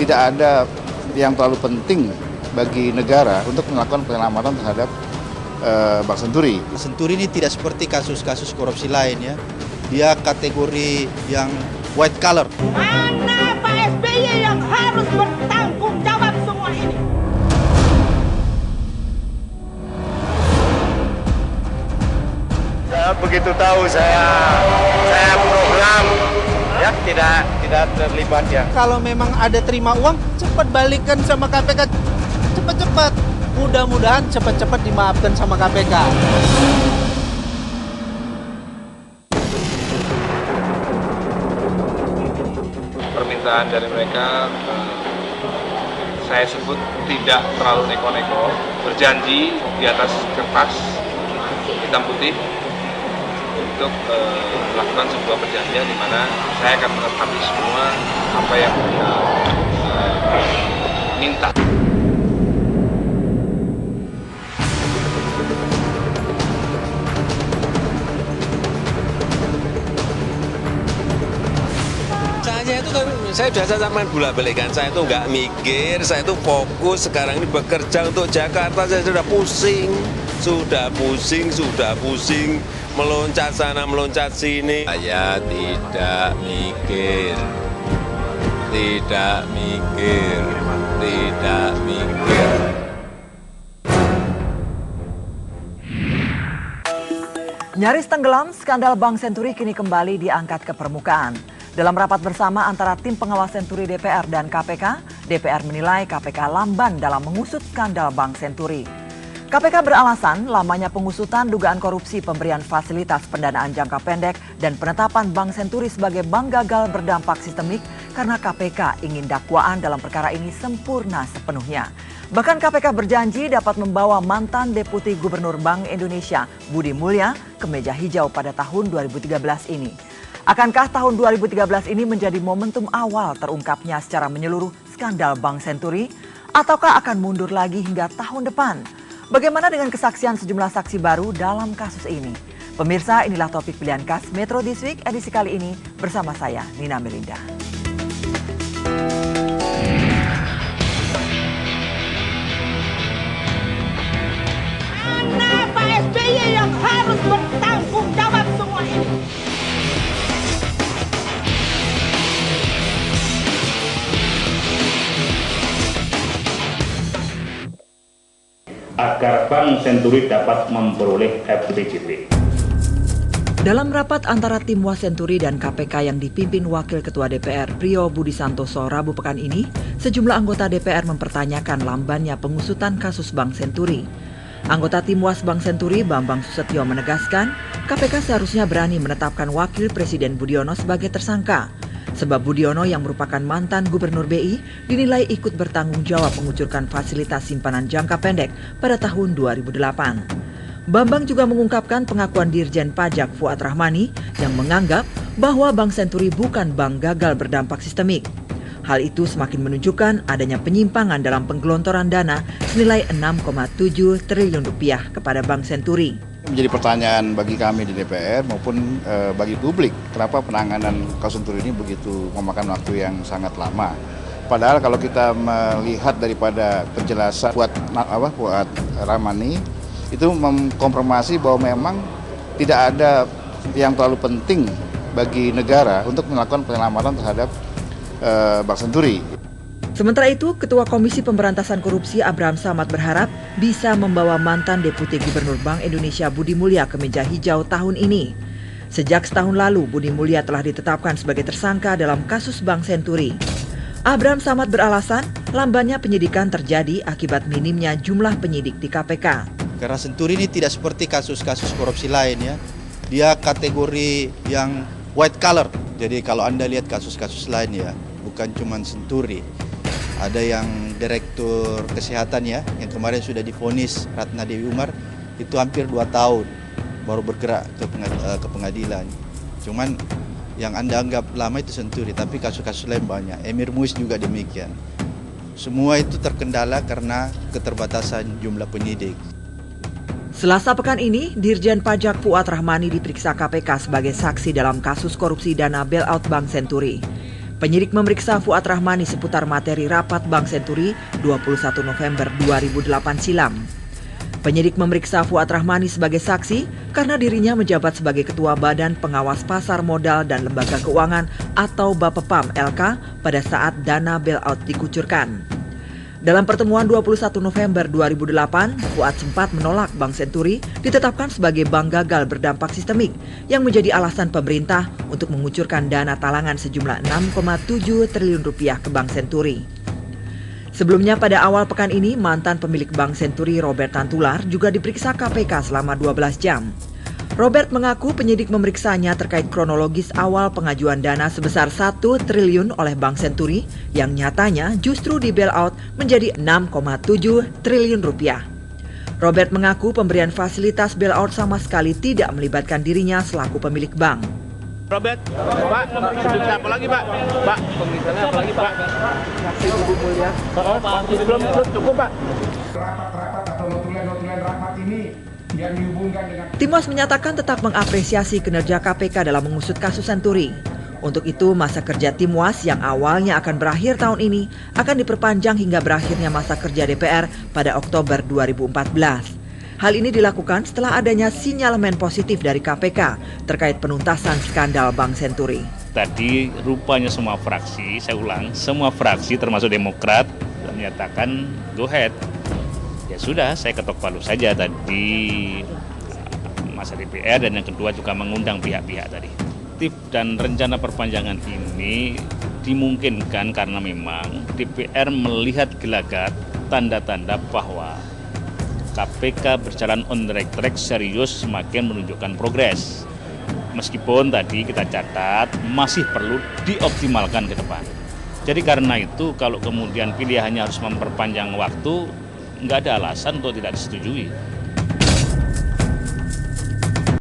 tidak ada yang terlalu penting bagi negara untuk melakukan penyelamatan terhadap Bank Senturi. Senturi ini tidak seperti kasus-kasus korupsi lain ya. Dia kategori yang white collar. Mana Pak SBY yang harus bertanggung jawab semua ini? Begitu tahu saya program ya tidak terlibat ya. Kalau memang ada terima uang, cepat balikan sama KPK, cepat-cepat. Mudah-mudahan cepat-cepat dimaafkan sama KPK. Permintaan dari mereka saya sebut tidak terlalu neko-neko, berjanji di atas kertas hitam putih untuk melakukan sebuah perjanjian di mana saya akan menepati semua apa yang mereka minta. Saya sudah sampaikan bolak-balik kan, saya itu nggak mikir, saya itu fokus sekarang ini bekerja untuk Jakarta. Saya sudah pusing, meloncat sana, meloncat sini. Saya tidak mikir. Nyaris tenggelam, skandal Bank Senturi kini kembali diangkat ke permukaan. Dalam rapat bersama antara tim pengawas Senturi DPR dan KPK, DPR menilai KPK lamban dalam mengusut skandal Bank Senturi. KPK beralasan lamanya pengusutan dugaan korupsi pemberian fasilitas pendanaan jangka pendek dan penetapan Bank Senturi sebagai bank gagal berdampak sistemik karena KPK ingin dakwaan dalam perkara ini sempurna sepenuhnya. Bahkan KPK berjanji dapat membawa mantan Deputi Gubernur Bank Indonesia Budi Mulya ke meja hijau pada tahun 2013 ini. Akankah tahun 2013 ini menjadi momentum awal terungkapnya secara menyeluruh skandal Bank Senturi? Ataukah akan mundur lagi hingga tahun depan? Bagaimana dengan kesaksian sejumlah saksi baru dalam kasus ini? Pemirsa, inilah topik pilihan khas Metro This Week edisi kali ini bersama saya, Nina Melinda. Mana Pak SBY yang harus bertanggung jawab semua ini? Agar Bank Senturi dapat memperoleh FPJP. Dalam rapat antara tim Wasenturi dan KPK yang dipimpin Wakil Ketua DPR Priyo Budi Santoso Rabu pekan ini, sejumlah anggota DPR mempertanyakan lambannya pengusutan kasus Bank Senturi. Anggota tim Was Bank Senturi Bambang Susetio menegaskan, KPK seharusnya berani menetapkan Wakil Presiden Budiono sebagai tersangka. Sebab Budiono yang merupakan mantan Gubernur BI dinilai ikut bertanggung jawab mengucurkan fasilitas simpanan jangka pendek pada tahun 2008. Bambang juga mengungkapkan pengakuan Dirjen Pajak Fuad Rahmani yang menganggap bahwa Bank Senturi bukan bank gagal berdampak sistemik. Hal itu semakin menunjukkan adanya penyimpangan dalam penggelontoran dana senilai 6,7 triliun rupiah kepada Bank Senturi. Menjadi pertanyaan bagi kami di DPR maupun bagi publik, kenapa penanganan kasus Senturi ini begitu memakan waktu yang sangat lama. Padahal kalau kita melihat daripada penjelasan Fuad Rahmani, itu mengkonfirmasi bahwa memang tidak ada yang terlalu penting bagi negara untuk melakukan penyelamatan terhadap Bank Senturi. Sementara itu, Ketua Komisi Pemberantasan Korupsi Abraham Samad berharap bisa membawa mantan Deputi Gubernur Bank Indonesia Budi Mulya ke meja hijau tahun ini. Sejak setahun lalu, Budi Mulya telah ditetapkan sebagai tersangka dalam kasus Bank Senturi. Abraham Samad beralasan lambannya penyidikan terjadi akibat minimnya jumlah penyidik di KPK. Karena Senturi ini tidak seperti kasus-kasus korupsi lain ya. Dia kategori yang white collar. Jadi kalau Anda lihat kasus-kasus lain ya, bukan cuma Senturi. Ada yang direktur kesehatan ya, yang kemarin sudah divonis Ratna Dewi Umar, itu hampir 2 tahun baru bergerak ke pengadilan. Cuman yang Anda anggap lama itu Senturi, tapi kasus-kasus lain banyak. Emir Muiz juga demikian. Semua itu terkendala karena keterbatasan jumlah penyidik. Selasa pekan ini, Dirjen Pajak Fuad Rahmani diperiksa KPK sebagai saksi dalam kasus korupsi dana bailout Bank Senturi. Penyidik memeriksa Fuad Rahmani seputar materi rapat Bank Senturi 21 November 2008 silam. Penyidik memeriksa Fuad Rahmani sebagai saksi karena dirinya menjabat sebagai Ketua Badan Pengawas Pasar Modal dan Lembaga Keuangan atau Bapepam LK pada saat dana bailout dikucurkan. Dalam pertemuan 21 November 2008, Fuad sempat menolak Bank Senturi ditetapkan sebagai bank gagal berdampak sistemik yang menjadi alasan pemerintah untuk mengucurkan dana talangan sejumlah 6,7 triliun rupiah ke Bank Senturi. Sebelumnya pada awal pekan ini, mantan pemilik Bank Senturi Robert Tantular juga diperiksa KPK selama 12 jam. Robert mengaku penyidik memeriksanya terkait kronologis awal pengajuan dana sebesar 1 triliun oleh Bank Senturi yang nyatanya justru di bailout menjadi 6,7 triliun rupiah. Robert mengaku pemberian fasilitas bailout sama sekali tidak melibatkan dirinya selaku pemilik bank. Robert, Pak, pemeriksaan apa lagi, Pak? Pak, pemeriksaannya apa lagi, Pak? Saksi Ibu Mulia. Belum cukup, Pak. Rapat-rapat atau notulen rapat ini yang dihubungkan dengan... Timas menyatakan tetap mengapresiasi kinerja KPK dalam mengusut kasus Senturi. Untuk itu, masa kerja Timas yang awalnya akan berakhir tahun ini akan diperpanjang hingga berakhirnya masa kerja DPR pada Oktober 2014. Hal ini dilakukan setelah adanya sinyalemen positif dari KPK terkait penuntasan skandal Bank Senturi. Tadi rupanya semua fraksi, saya ulang, semua fraksi termasuk Demokrat menyatakan go ahead. Ya sudah, saya ketok palu saja tadi masa DPR, dan yang kedua juga mengundang pihak-pihak tadi. Tip dan rencana perpanjangan ini dimungkinkan karena memang DPR melihat gelagat tanda-tanda bahwa KPK berjalan on the right track, serius, semakin menunjukkan progres. Meskipun tadi kita catat masih perlu dioptimalkan ke depan. Jadi karena itu kalau kemudian pilihannya harus memperpanjang waktu, nggak ada alasan untuk tidak disetujui.